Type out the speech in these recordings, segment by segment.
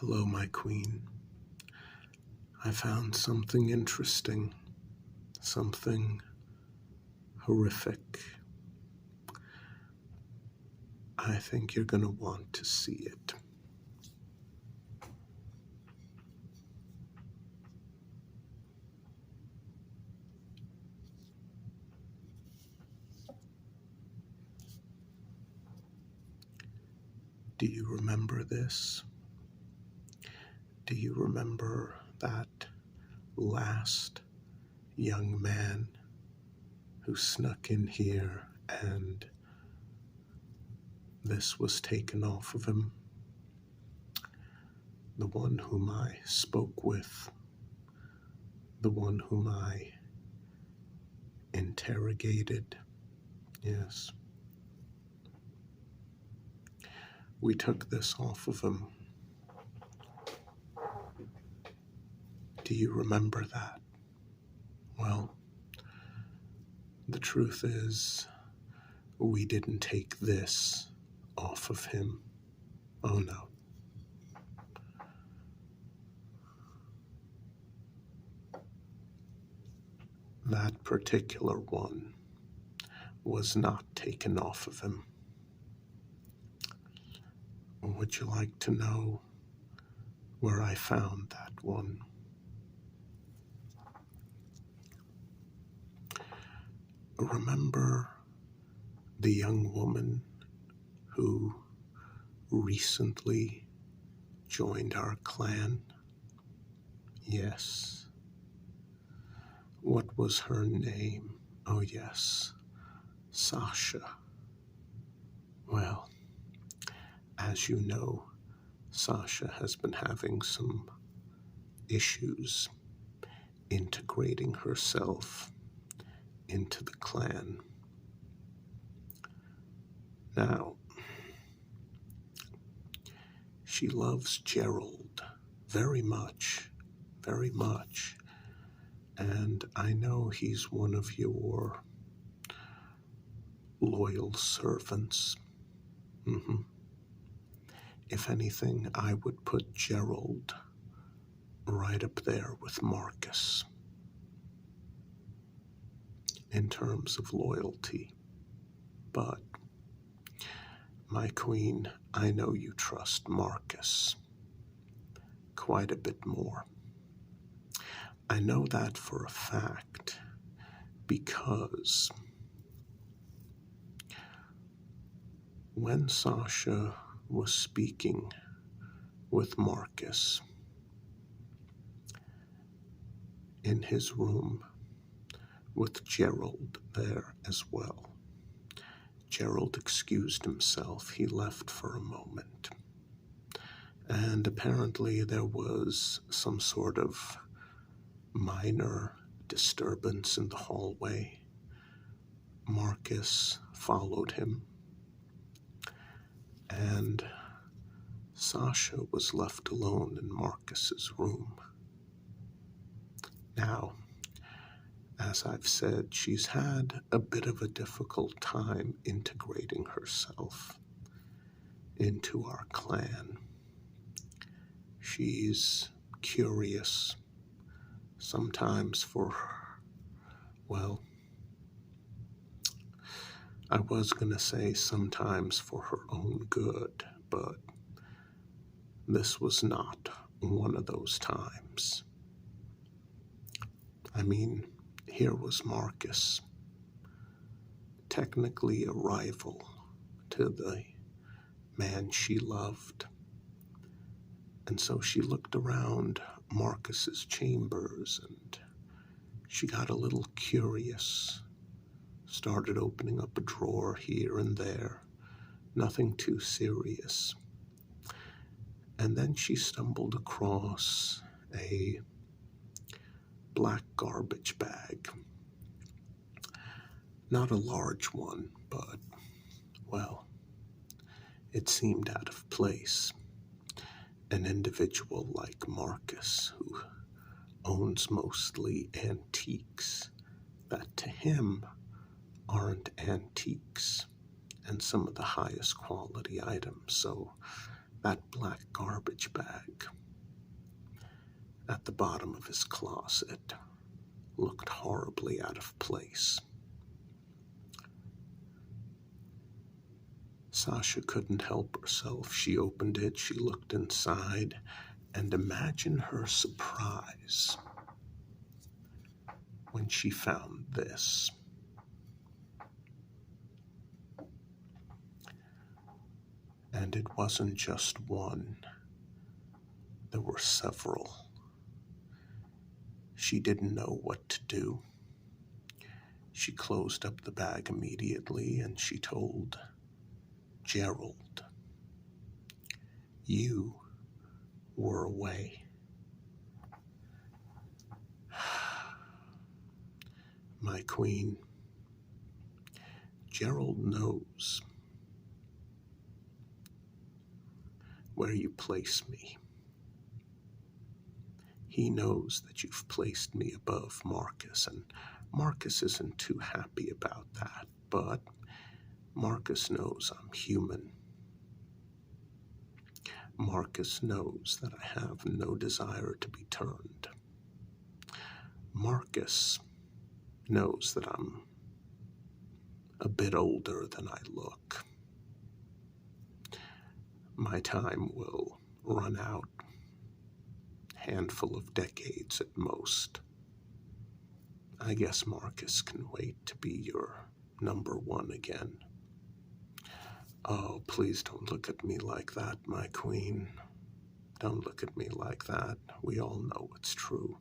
Hello, my queen. I found something interesting, something horrific. I think you're going to want to see it. Do you remember this? Do you remember that last young man who snuck in here and this was taken off of him? The one whom I spoke with, the one whom I interrogated. Yes. We took this off of him. Do you remember that? Well, the truth is, we didn't take this off of him. Oh no. That particular one was not taken off of him. Would you like to know where I found that one? Remember the young woman who recently joined our clan? Yes. What was her name? Oh yes, Sasha. Well, as you know, Sasha has been having some issues integrating herself into the clan. Now, she loves Gerald very much, and I know he's one of your loyal servants. If anything, I would put Gerald right up there with Marcus in terms of loyalty. But, my queen, I know you trust Marcus quite a bit more. I know that for a fact because when Sasha was speaking with Marcus in his room with Gerald there as well, Gerald excused himself. He left for a moment. And apparently there was some sort of minor disturbance in the hallway. Marcus followed him, and Sasha was left alone in Marcus's room. Now, as I've said, she's had a bit of a difficult time integrating herself into our clan. She's curious, sometimes for, well, I was going to say sometimes for her own good, but this was not one of those times. I mean, here was Marcus, technically a rival to the man she loved. And so she looked around Marcus's chambers and she got a little curious, started opening up a drawer here and there, nothing too serious. And then she stumbled across a black garbage bag. Not a large one, but, well, it seemed out of place. An individual like Marcus, who owns mostly antiques that to him aren't antiques, and some of the highest quality items. So That black garbage bag at the bottom of his closet looked horribly out of place. Sasha couldn't help herself. She opened it, she looked inside, and imagine her surprise when she found this. And it wasn't just one, there were several. She didn't know what to do. She closed up the bag immediately and she told Gerald, "You were away." My queen, Gerald knows where you place me. He knows that you've placed me above Marcus, and Marcus isn't too happy about that, but Marcus knows I'm human. Marcus knows that I have no desire to be turned. Marcus knows that I'm a bit older than I look. My time will run out, handful of decades at most. I guess Marcus can wait to be your number one again. Oh, please don't look at me like that, my queen. Don't look at me like that. We all know it's true.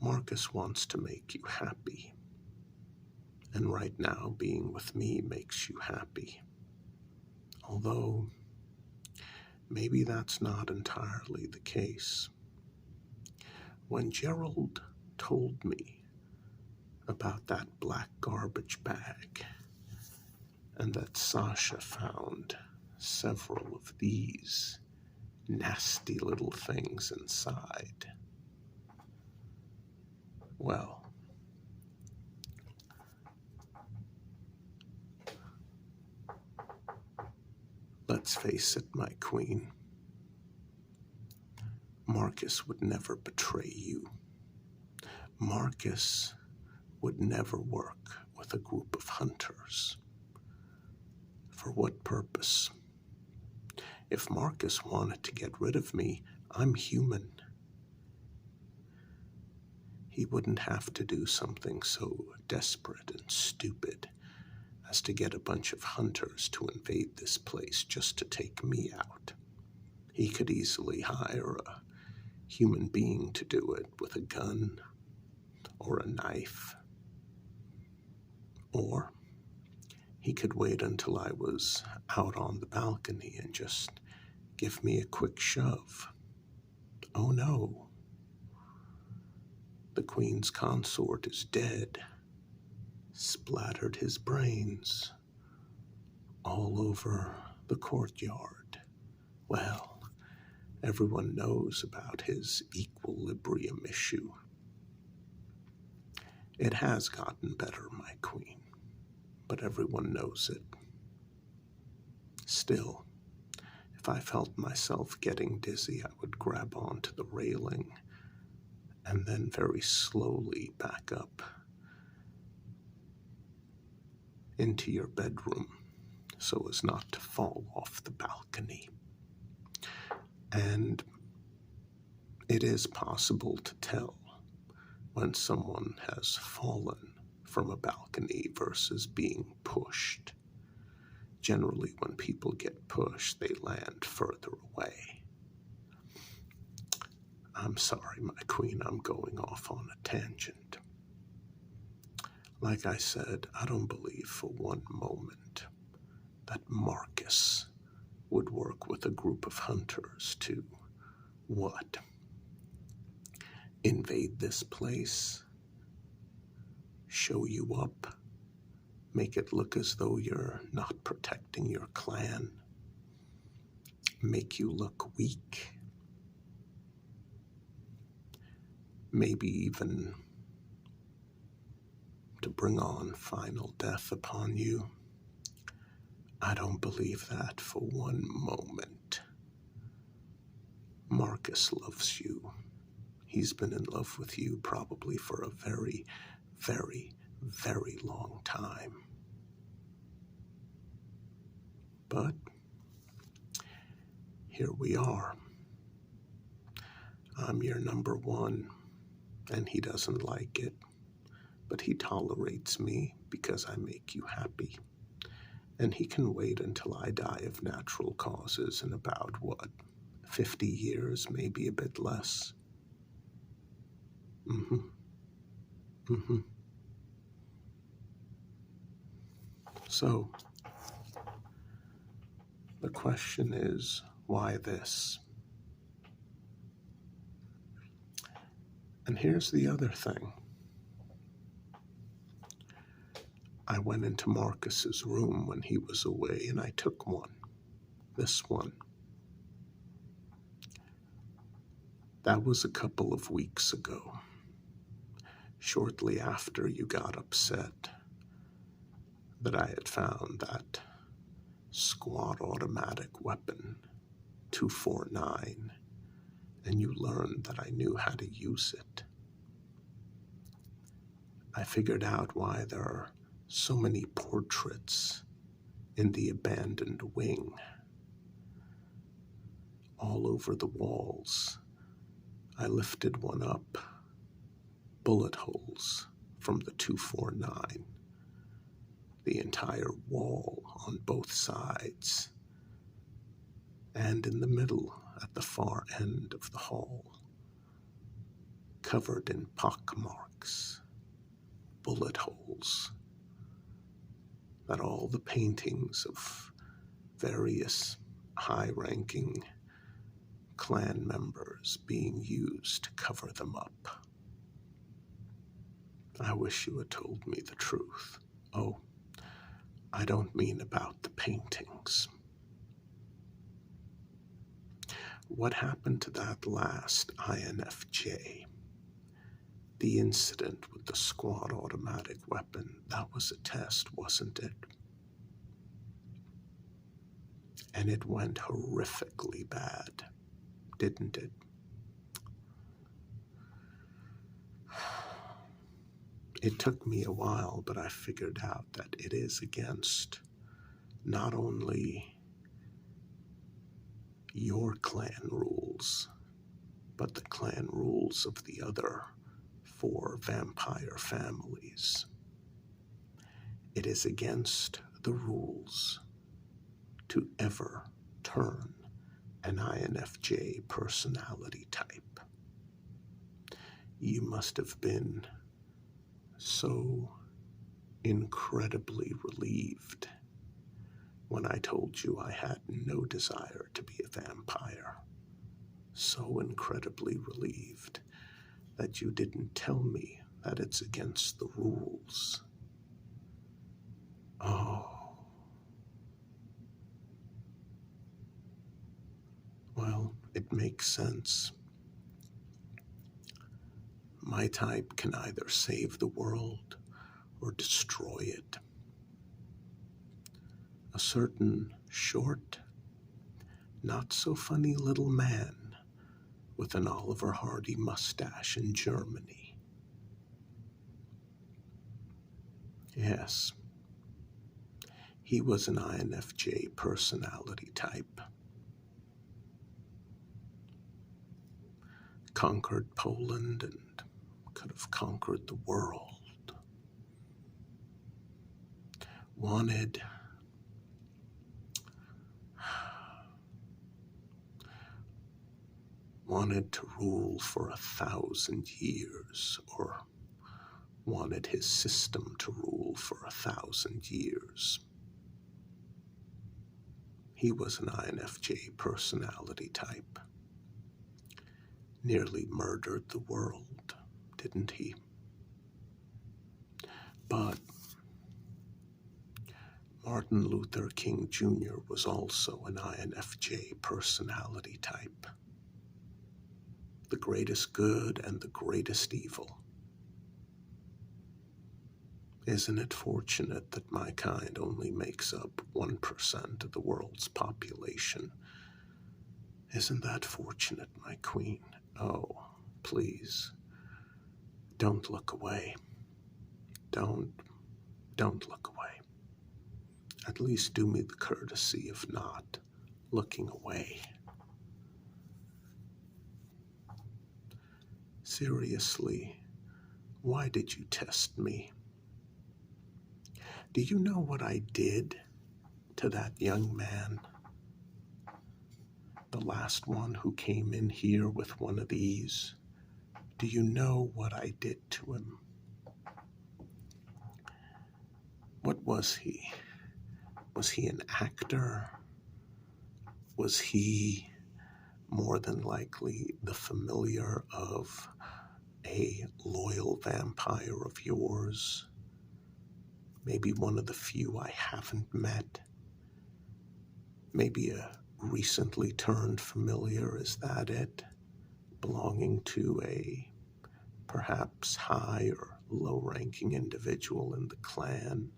Marcus wants to make you happy. And right now, being with me makes you happy. Although, maybe that's not entirely the case. When Gerald told me about that black garbage bag and that Sasha found several of these nasty little things inside, well, let's face it, my queen, Marcus would never betray you. Marcus would never work with a group of hunters. For what purpose? If Marcus wanted to get rid of me, I'm human. He wouldn't have to do something so desperate and stupid as to get a bunch of hunters to invade this place just to take me out. He could easily hire a human being to do it with a gun or a knife. Or he could wait until I was out on the balcony and just give me a quick shove. Oh no, the Queen's consort is dead. Splattered his brains all over the courtyard. Well, everyone knows about his equilibrium issue. It has gotten better, my queen, but everyone knows it. Still, if I felt myself getting dizzy, I would grab onto the railing and then very slowly back up into your bedroom so as not to fall off the balcony. And it is possible to tell when someone has fallen from a balcony versus being pushed. Generally, when people get pushed, they land further away. I'm sorry, my queen, I'm going off on a tangent. Like I said, I don't believe for one moment that Marcus would work with a group of hunters to, what? Invade this place? Show you up? Make it look as though you're not protecting your clan? Make you look weak? Maybe even to bring on final death upon you? I don't believe that for one moment. Marcus loves you. He's been in love with you probably for a very, very, very long time. But here we are. I'm your number one, and he doesn't like it, but he tolerates me because I make you happy. And he can wait until I die of natural causes in about, 50 years, maybe a bit less. So, the question is, why this? And here's the other thing. I went into Marcus's room when he was away, and I took one. This one. That was a couple of weeks ago, shortly after you got upset that I had found that squad automatic weapon, 249, and you learned that I knew how to use it. I figured out why there are so many portraits in the abandoned wing, all over the walls. I lifted one up, bullet holes from the 249, the entire wall on both sides, and in the middle at the far end of the hall, covered in pockmarks, bullet holes, that all the paintings of various high-ranking Klan members being used to cover them up. I wish you had told me the truth. Oh, I don't mean about the paintings. What happened to that last INFJ? The incident with the squad automatic weapon, that was a test, wasn't it? And it went horrifically bad, didn't it? It took me a while, but I figured out that it is against not only your clan rules, but the clan rules of the other 4 vampire families. It is against the rules to ever turn an INFJ personality type. You must have been so incredibly relieved when I told you I had no desire to be a vampire. So incredibly relieved that you didn't tell me that it's against the rules. Oh. Well, it makes sense. My type can either save the world or destroy it. A certain short, not so funny little man with an Oliver Hardy mustache in Germany. Yes, he was an INFJ personality type. Conquered Poland and could have conquered the world. Wanted to rule for 1,000 years, or wanted his system to rule for 1,000 years. He was an INFJ personality type. Nearly murdered the world, didn't he? But Martin Luther King Jr. was also an INFJ personality type. The greatest good and the greatest evil. Isn't it fortunate that my kind only makes up 1% of the world's population? Isn't that fortunate, my queen? Oh, please, don't look away. Don't look away. At least do me the courtesy of not looking away. Seriously, why did you test me? Do you know what I did to that young man? The last one who came in here with one of these. Do you know what I did to him? What was he? Was he an actor? Was he more than likely the familiar of a loyal vampire of yours? Maybe one of the few I haven't met? Maybe a recently turned familiar, is that it? Belonging to a perhaps high or low-ranking individual in the clan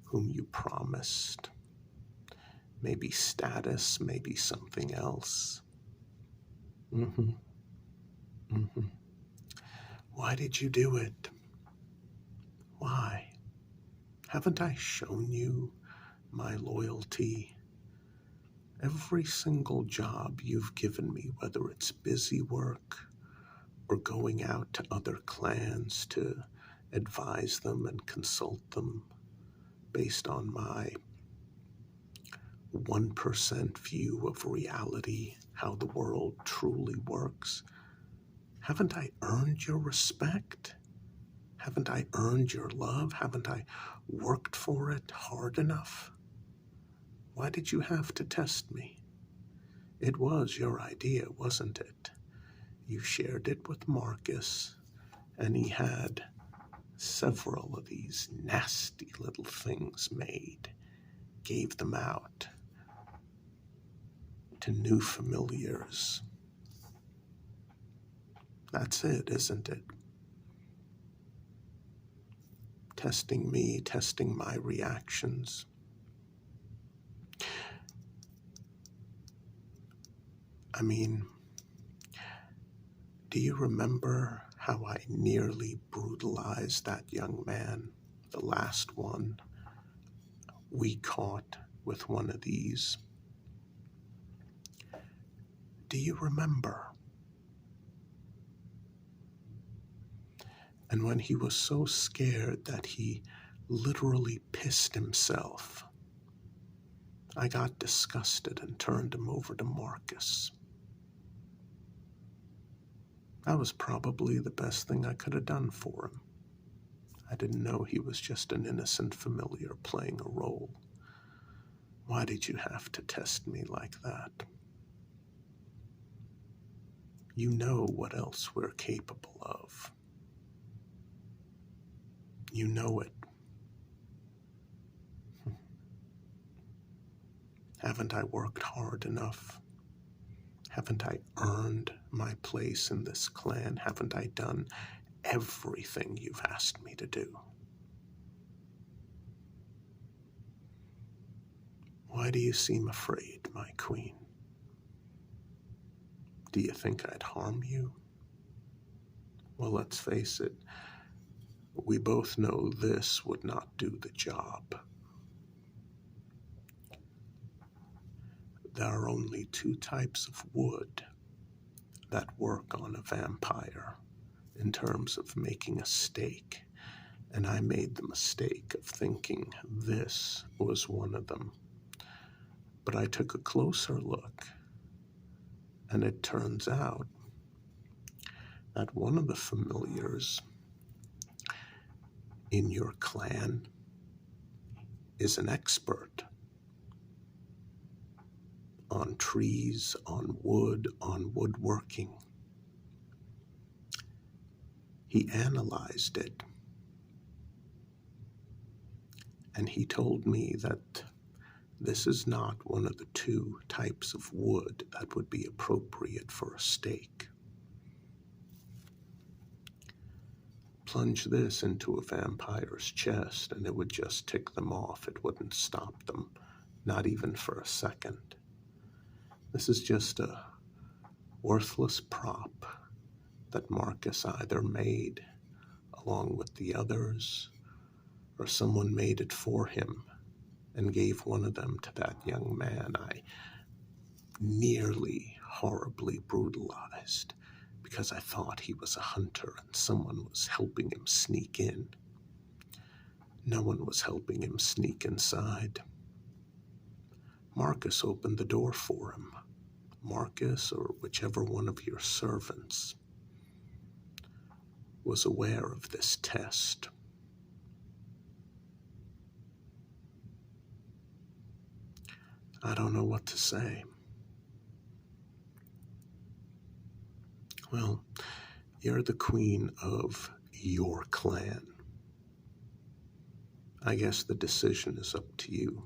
whom you promised. Maybe status, maybe something else. Why did you do it? Why? Haven't I shown you my loyalty? Every single job you've given me, whether it's busy work or going out to other clans to advise them and consult them based on my 1% view of reality, how the world truly works. Haven't I earned your respect? Haven't I earned your love? Haven't I worked for it hard enough? Why did you have to test me? It was your idea, wasn't it? You shared it with Marcus, and he had several of these nasty little things made, gave them out to new familiars. That's it, isn't it? Testing me, testing my reactions. I mean, do you remember how I nearly brutalized that young man, the last one we caught with one of these? Do you remember? And when he was so scared that he literally pissed himself, I got disgusted and turned him over to Marcus. That was probably the best thing I could have done for him. I didn't know he was just an innocent familiar playing a role. Why did you have to test me like that? You know what else we're capable of. You know it. Haven't I worked hard enough? Haven't I earned my place in this clan? Haven't I done everything you've asked me to do? Why do you seem afraid, my queen? Do you think I'd harm you? Well, let's face it, we both know this would not do the job. There are only two types of wood that work on a vampire in terms of making a stake, and I made the mistake of thinking this was one of them. But I took a closer look, and it turns out that one of the familiars in your clan is an expert on trees, on woodworking. He analyzed it, and he told me that this is not one of the two types of wood that would be appropriate for a stake. plunge this into a vampire's chest and it would just tick them off. It wouldn't stop them, not even for a second. This is just a worthless prop that Marcus either made along with the others, or someone made it for him and gave one of them to that young man I nearly horribly brutalized because I thought he was a hunter and someone was helping him sneak in. No one was helping him sneak inside. Marcus opened the door for him. Marcus, or whichever one of your servants, was aware of this test. I don't know what to say. Well, you're the queen of your clan. I guess the decision is up to you.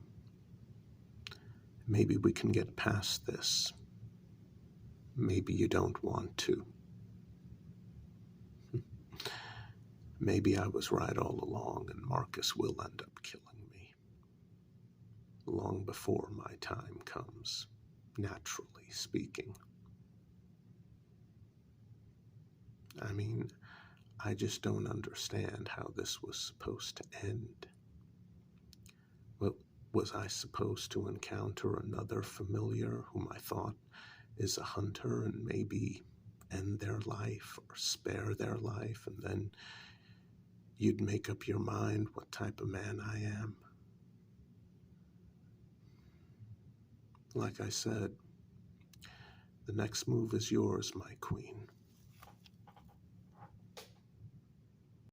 Maybe we can get past this. Maybe you don't want to. Maybe I was right all along and Marcus will end up killing me. Long before my time comes, naturally speaking. I mean, I just don't understand how this was supposed to end. Well, was I supposed to encounter another familiar whom I thought is a hunter and maybe end their life or spare their life, and then you'd make up your mind what type of man I am? Like I said, the next move is yours, my queen.